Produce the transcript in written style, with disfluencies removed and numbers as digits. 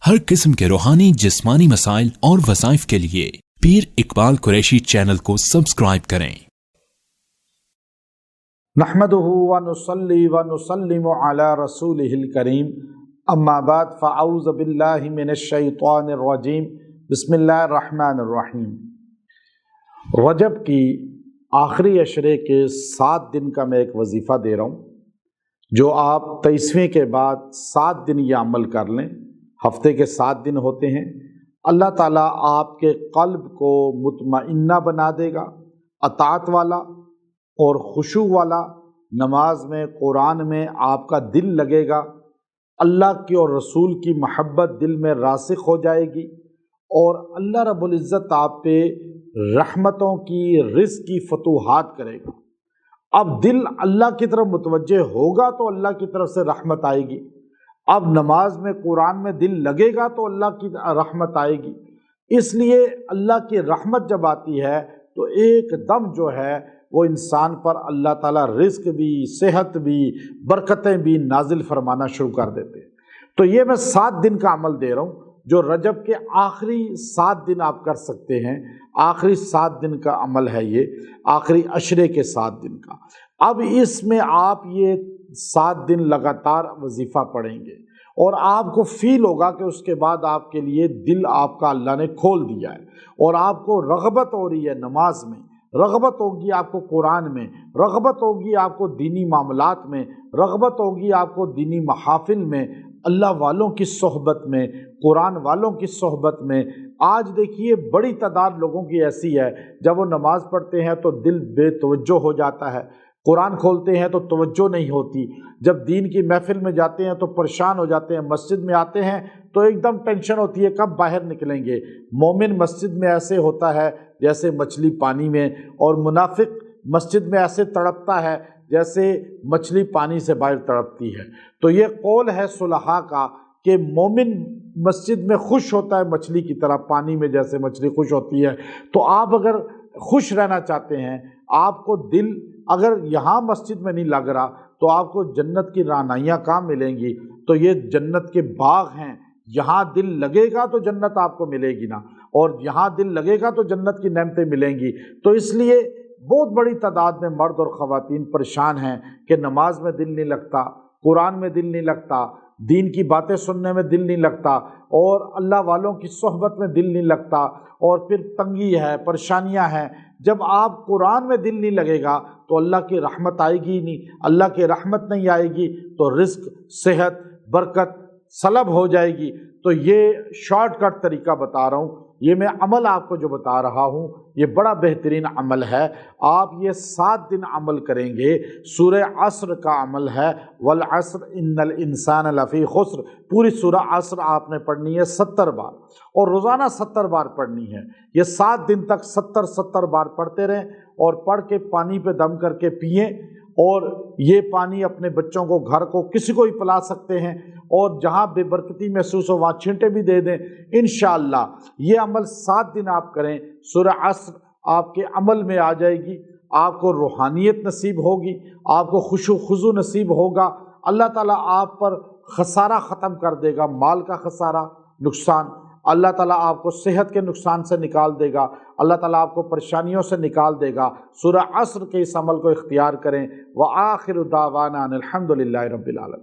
हर किस्म के रूहानी जिस्मानी मसाइल और वज़ाइफ के लिए पीर इकबाल कुरैशी चैनल को सब्सक्राइब करें। नहमदुहु व नुसल्ली व नुसल्लिमु अला रसूलिहिल करीम, अम्मा बाद फ़अऊज़ु बिल्लाहि मिनश शैतानिर रजीम, बिस्मिल्लाहिर रहमानिर रहीम। रजब की आखिरी अशरे के 7 दिन का मैं एक वजीफ़ा दे रहा हूँ, जो आप 23वें के बाद 7 दिन ये अमल कर लें। हफ्ते के 7 दिन होते हैं। अल्लाह ताला आपके क़ल्ब को मुतमइन्ना बना देगा, अताअत वाला और खुशू वाला। नमाज में, कुरान में आपका दिल लगेगा, अल्लाह की और रसूल की महब्बत दिल में रासिख हो जाएगी और अल्लाह रब्बुल इज़्ज़त आप पे रहमतों की, रिज़्क़ की फतूहात करेगा। अब दिल अल्लाह की तरफ मुतवज्जे होगा तो अल्लाह की तरफ से रहमत आएगी। अब नमाज में, कुरान में दिल लगेगा तो अल्लाह की रहमत आएगी। इसलिए अल्लाह की रहमत जब आती है तो एकदम जो है वो इंसान पर अल्लाह ताला रिज़्क़ भी, सेहत भी, बरकतें भी नाजिल फरमाना शुरू कर देते हैं। तो ये मैं 7 दिन का अमल दे रहा हूँ, जो रजब के आखिरी 7 दिन आप कर सकते हैं। आखिरी 7 दिन का अमल है ये, आखिरी अशरे के 7 दिन का। अब इसमें आप ये 7 दिन लगातार वजीफ़ा पढ़ेंगे और आपको फील होगा कि उसके बाद आपके लिए दिल आपका अल्लाह ने खोल दिया है और आपको रग़बत हो रही है नमाज में, रग़बत होगी आपको कुरान में, रग़बत होगी आपको दीनी मामलात में, रग़बत होगी आपको दीनी महाफिल में, अल्लाह वालों की सोहबत में, कुरान वालों की सोहबत में। आज देखिए बड़ी तादाद लोगों की ऐसी है, जब वो नमाज़ पढ़ते हैं तो दिल बेतवज्जो हो जाता है, कुरान खोलते हैं तो तवज्जो नहीं होती, जब दीन की महफिल में जाते हैं तो परेशान हो जाते हैं, मस्जिद में आते हैं तो एकदम टेंशन होती है कब बाहर निकलेंगे। मोमिन मस्जिद में ऐसे होता है जैसे मछली पानी में, और मुनाफिक मस्जिद में ऐसे तड़पता है जैसे मछली पानी से बाहर तड़पती है। तो ये कौल है सुलहा का कि मोमिन मस्जिद में खुश होता है मछली की तरह, पानी में जैसे मछली खुश होती है। तो आप अगर खुश रहना चाहते हैं, आपको दिल अगर यहाँ मस्जिद में नहीं लग रहा तो आपको जन्नत की रानाइयाँ कहाँ मिलेंगी। तो ये जन्नत के बाग हैं, यहाँ दिल लगेगा तो जन्नत आपको मिलेगी ना, और यहाँ दिल लगेगा तो जन्नत की नेमतें मिलेंगी। तो इसलिए बहुत बड़ी तादाद में मर्द और ख़वातीन परेशान हैं कि नमाज में दिल नहीं लगता, कुरान में दिल नहीं लगता, दीन की बातें सुनने में दिल नहीं लगता, और अल्लाह वालों की सोहबत में दिल नहीं लगता, और फिर तंगी है, परेशानियां हैं। जब आप कुरान में दिल नहीं लगेगा तो अल्लाह की रहमत आएगी ही नहीं। अल्लाह की रहमत नहीं आएगी तो रिज़्क़, सेहत, बरकत सलब हो जाएगी। तो ये शॉर्टकट तरीका बता रहा हूँ, ये मैं अमल आपको जो बता रहा हूँ ये बड़ा बेहतरीन अमल है। आप ये 7 दिन अमल करेंगे। सूरह अस्र का अमल है, वल अस्र इन्नल इंसान लफ़ी खुस्र। पूरी सूरह अस्र आपने पढ़नी है 70 बार, और रोज़ाना 70 बार पढ़नी है। ये 7 दिन तक 70 बार पढ़ते रहें, और पढ़ के पानी पे दम करके पिएँ, और ये पानी अपने बच्चों को, घर को, किसी को भी पिला सकते हैं, और जहाँ बेबरकती महसूस हो वहाँ छींटे भी दे दें। इंशाअल्लाह ये अमल 7 दिन आप करें, सूरह अस्र आपके अमल में आ जाएगी। आपको रूहानियत नसीब होगी, आपको खुशू खुजू नसीब होगा। अल्लाह ताला आप पर खसारा ख़त्म कर देगा, माल का खसारा, नुकसान। अल्लाह ताला आपको सेहत के नुकसान से निकाल देगा, अल्लाह ताला आपको परेशानियों से निकाल देगा। सूरह अस्र के इस अमल को इख्तियार करें। व आखिरु दावाना अनिल हम्दुलिल्लाहि रब्बिल आलमीन।